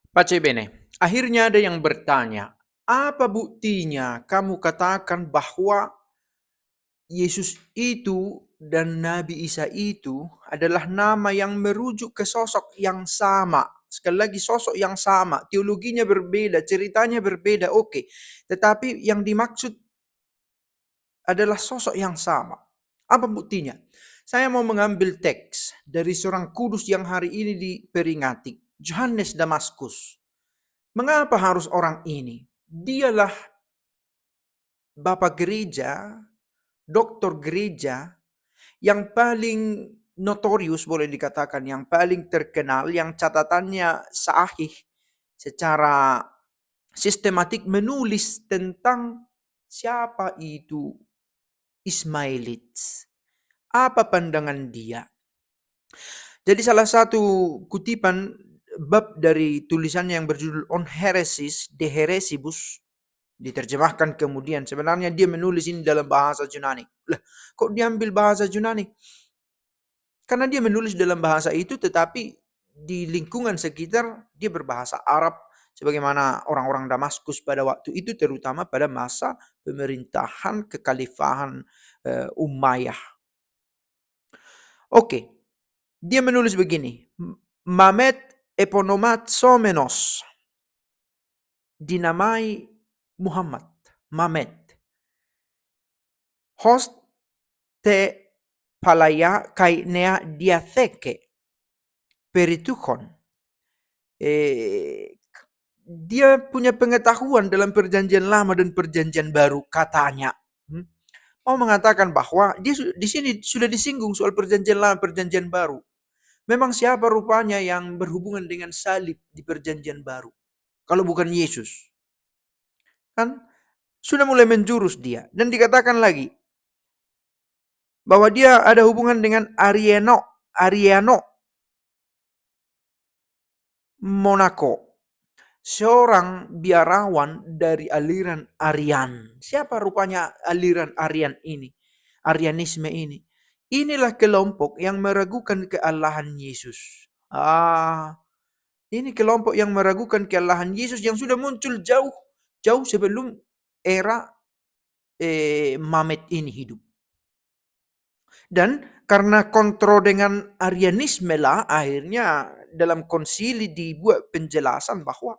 Pace bene, akhirnya ada yang bertanya, apa buktinya kamu katakan bahwa Yesus itu dan Nabi Isa itu adalah nama yang merujuk ke sosok yang sama. Sekali lagi sosok yang sama, teologinya berbeda, ceritanya berbeda, oke. Tetapi yang dimaksud adalah sosok yang sama. Apa buktinya? Saya mau mengambil teks dari seorang kudus yang hari ini diperingati, Yohanes Damaskus. Mengapa harus orang ini? Dialah bapak gereja, doktor gereja yang paling notorius boleh dikatakan, yang paling terkenal, yang catatannya sahih secara sistematik menulis tentang siapa itu Ismailites. Apa pandangan dia? Jadi salah satu kutipan bab dari tulisannya yang berjudul On Heresis, De Heresibus, diterjemahkan kemudian. Sebenarnya dia menulis ini dalam bahasa Yunani. Lah, kok diambil bahasa Yunani? Karena dia menulis dalam bahasa itu, tetapi di lingkungan sekitar dia berbahasa Arab, sebagaimana orang-orang Damaskus pada waktu itu, terutama pada masa pemerintahan kekhalifahan Umayyah. Oke, dia menulis begini, Mamet Eponomatsomenos, dinamai Muhammad, Mamet, host te palaya kai nea diatheke perituhon. Dia punya pengetahuan dalam perjanjian lama dan perjanjian baru, katanya. Mau mengatakan bahwa dia di sini sudah disinggung soal perjanjian lama, perjanjian baru. Memang siapa rupanya yang berhubungan dengan salib di perjanjian baru? Kalau bukan Yesus. Kan sudah mulai menjurus dia. Dan dikatakan lagi bahwa dia ada hubungan dengan Ariano Monaco, seorang biarawan dari aliran Arian. Siapa rupanya aliran Arian ini? Arianisme ini. Inilah kelompok yang meragukan kealahan Yesus. Ini kelompok yang meragukan kealahan Yesus yang sudah muncul jauh sebelum era Mamet ini hidup. Dan karena kontrol dengan Arianisme lah, akhirnya dalam konsili dibuat penjelasan bahwa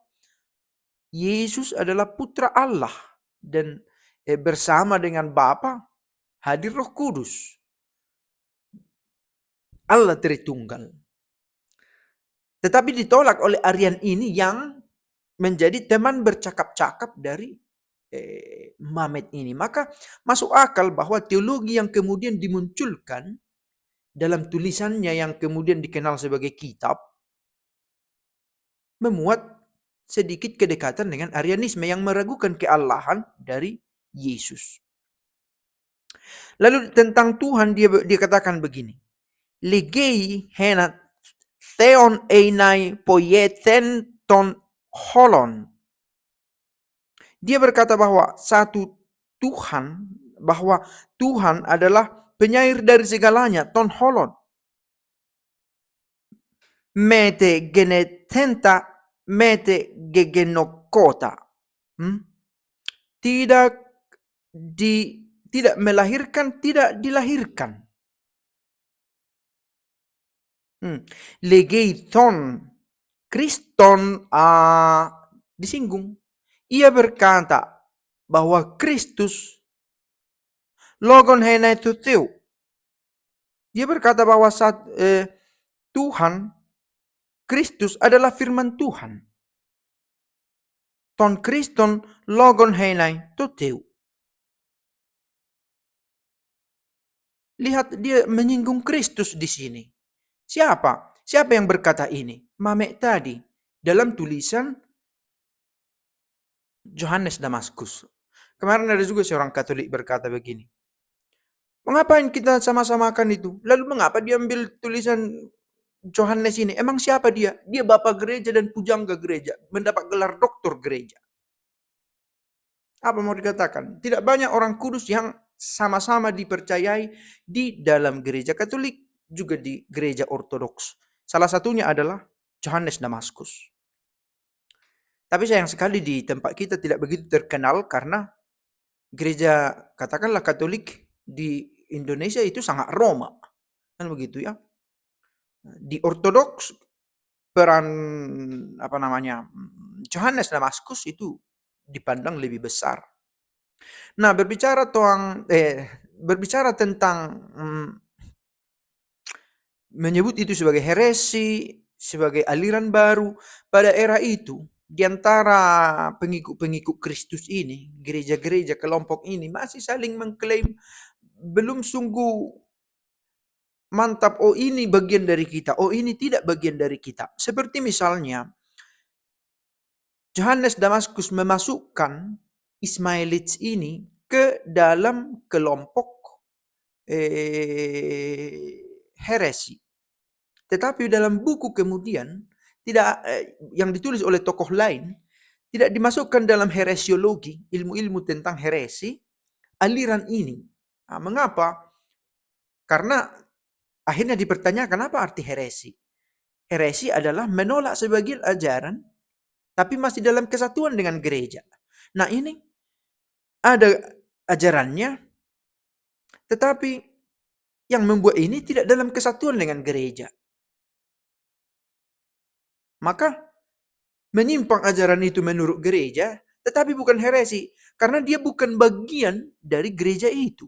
Yesus adalah putra Allah dan bersama dengan Bapa hadir Roh Kudus. Allah Tritunggal. Tetapi ditolak oleh Arian ini yang menjadi teman bercakap-cakap dari Mamet ini. Maka masuk akal bahwa teologi yang kemudian dimunculkan dalam tulisannya yang kemudian dikenal sebagai kitab memuat sedikit kedekatan dengan Arianisme yang meragukan kealahan dari Yesus. Lalu tentang Tuhan dia katakan begini. Legei henat theon einai poieten ton holon. Dia berkata bahwa bahwa Tuhan adalah penyair dari segalanya, ton holon. Mete genetenta, mete gegenokota. Tidak melahirkan, tidak dilahirkan. Legeiton, Kriston disinggung. Ia berkata bahwa Kristus logon hena itu teu. Dia berkata bahwa Tuhan Kristus adalah firman Tuhan. Ton Kriston logon hena itu teu. Lihat, dia menyinggung Kristus di sini. Siapa? Siapa yang berkata ini? Mamet tadi dalam tulisan Yohanes Damaskus. Kemarin ada juga seorang Katolik berkata begini. Mengapain kita sama-samakan itu? Lalu mengapa diambil tulisan Yohanes ini? Emang siapa dia? Dia bapak gereja dan pujangga gereja. Mendapat gelar doktor gereja. Apa mau dikatakan? Tidak banyak orang kudus yang sama-sama dipercayai di dalam gereja Katolik, juga di gereja Ortodoks. Salah satunya adalah Yohanes Damaskus. Tapi sayang sekali di tempat kita tidak begitu terkenal karena gereja katakanlah Katolik di Indonesia itu sangat Roma. Kan begitu ya. Di Ortodoks peran Johannes Damaskus itu dipandang lebih besar. Nah, berbicara tentang menyebut itu sebagai heresi, sebagai aliran baru pada era itu, di antara pengikut-pengikut Kristus ini, gereja-gereja kelompok ini masih saling mengklaim belum sungguh mantap, oh ini bagian dari kita, oh ini tidak bagian dari kita. Seperti misalnya Johannes Damaskus memasukkan Ismailits ini ke dalam kelompok heresi. Tetapi dalam buku kemudian tidak yang ditulis oleh tokoh lain tidak dimasukkan dalam heresiologi, ilmu-ilmu tentang heresi, aliran ini. Nah, mengapa? Karena akhirnya dipertanyakan apa arti heresi. Heresi adalah menolak sebagian ajaran tapi masih dalam kesatuan dengan gereja. Nah, ini ada ajarannya, tetapi yang membuat ini tidak dalam kesatuan dengan gereja. Maka menyimpang ajaran itu menurut gereja, tetapi bukan heresi, karena dia bukan bagian dari gereja itu.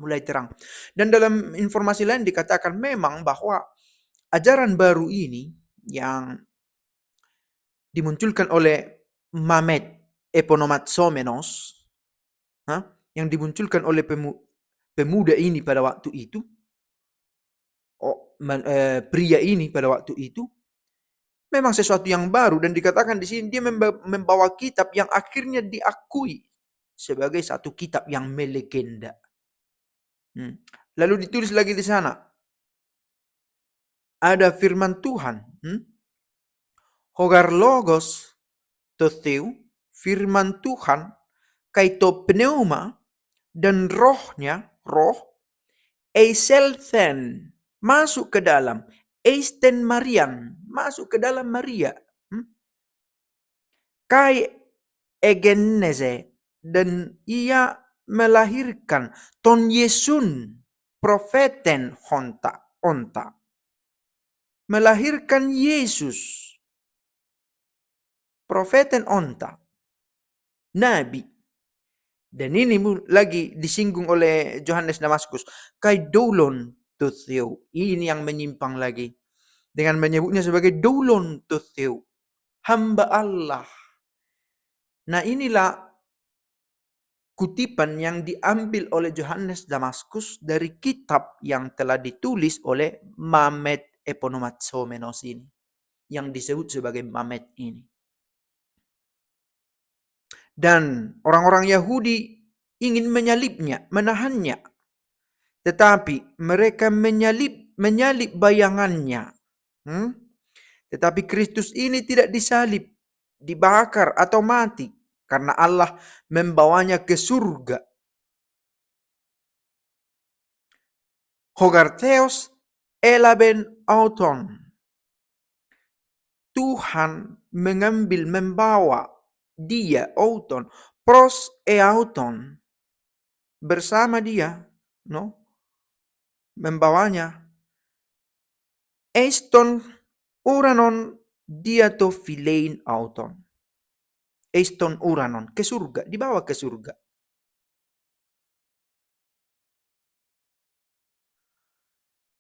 Mulai terang. Dan dalam informasi lain dikatakan memang bahwa ajaran baru ini yang dimunculkan oleh Mamet Eponomatsomenos, yang dimunculkan oleh pemuda ini pada waktu itu, pria ini pada waktu itu, memang sesuatu yang baru dan dikatakan di sini dia membawa kitab yang akhirnya diakui sebagai satu kitab yang melegenda. Lalu ditulis lagi di sana, ada firman Tuhan, hogar logos totheu, firman Tuhan, kaito pneuma, dan rohnya, eiselthen, masuk ke dalam, eisten Marian, masuk ke dalam Maria, kai egenese, dan ia melahirkan ton Yesun, profeten onta, melahirkan Yesus, profeten onta, nabi. Dan ini lagi disinggung oleh Johannes Damaskus, kai doulon totheu, ini yang menyimpang lagi dengan menyebutnya sebagai doulon totheu, hamba Allah. Nah, inilah kutipan yang diambil oleh Johannes Damaskus dari kitab yang telah ditulis oleh Mamet Eponomatsomenos ini, yang disebut sebagai Mamet ini. Dan orang-orang Yahudi ingin menyalibnya, menahannya. Tetapi mereka menyalib bayangannya. Tetapi Kristus ini tidak disalib, dibakar atau mati, karena Allah membawanya ke surga. Hogartheos elaben auton. Tuhan membawa dia, auton, pros auton, bersama dia, membawanya. Eiston uranon diatophilein auton. Eiston uranon, ke surga, dibawa ke surga.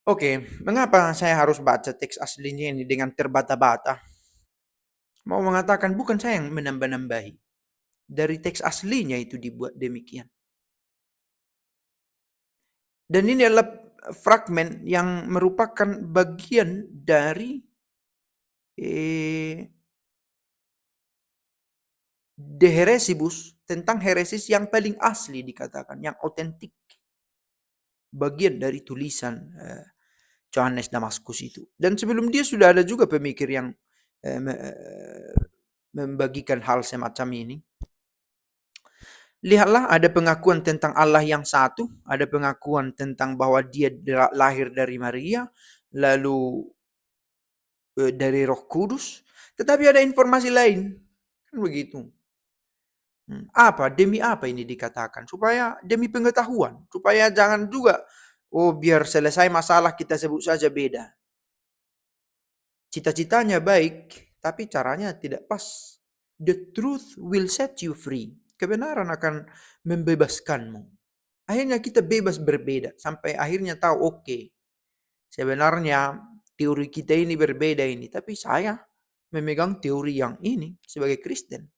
Oke, mengapa saya harus baca teks aslinya ini dengan terbata-bata? Mau mengatakan bukan saya yang menambah-nambahi. Dari teks aslinya itu dibuat demikian. Dan ini adalah fragmen yang merupakan bagian dari De Heresibus, tentang heresis yang paling asli dikatakan, yang otentik. Bagian dari tulisan Johannes Damaskus itu. Dan sebelum dia sudah ada juga pemikir yang membagikan hal semacam ini. Lihatlah, ada pengakuan tentang Allah yang satu, ada pengakuan tentang bahwa dia lahir dari Maria, lalu dari Roh Kudus, tetapi ada informasi lain. Kan begitu. Apa? Demi apa ini dikatakan? Supaya demi pengetahuan. Supaya jangan juga, oh biar selesai masalah kita sebut saja beda. Cita-citanya baik, tapi caranya tidak pas. The truth will set you free. Kebenaran akan membebaskanmu. Akhirnya kita bebas berbeda. Sampai akhirnya tahu, oke, sebenarnya teori kita ini berbeda ini. Tapi saya memegang teori yang ini sebagai Kristen.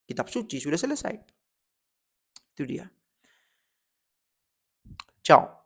Kitab suci sudah selesai. Itu dia. Ciao.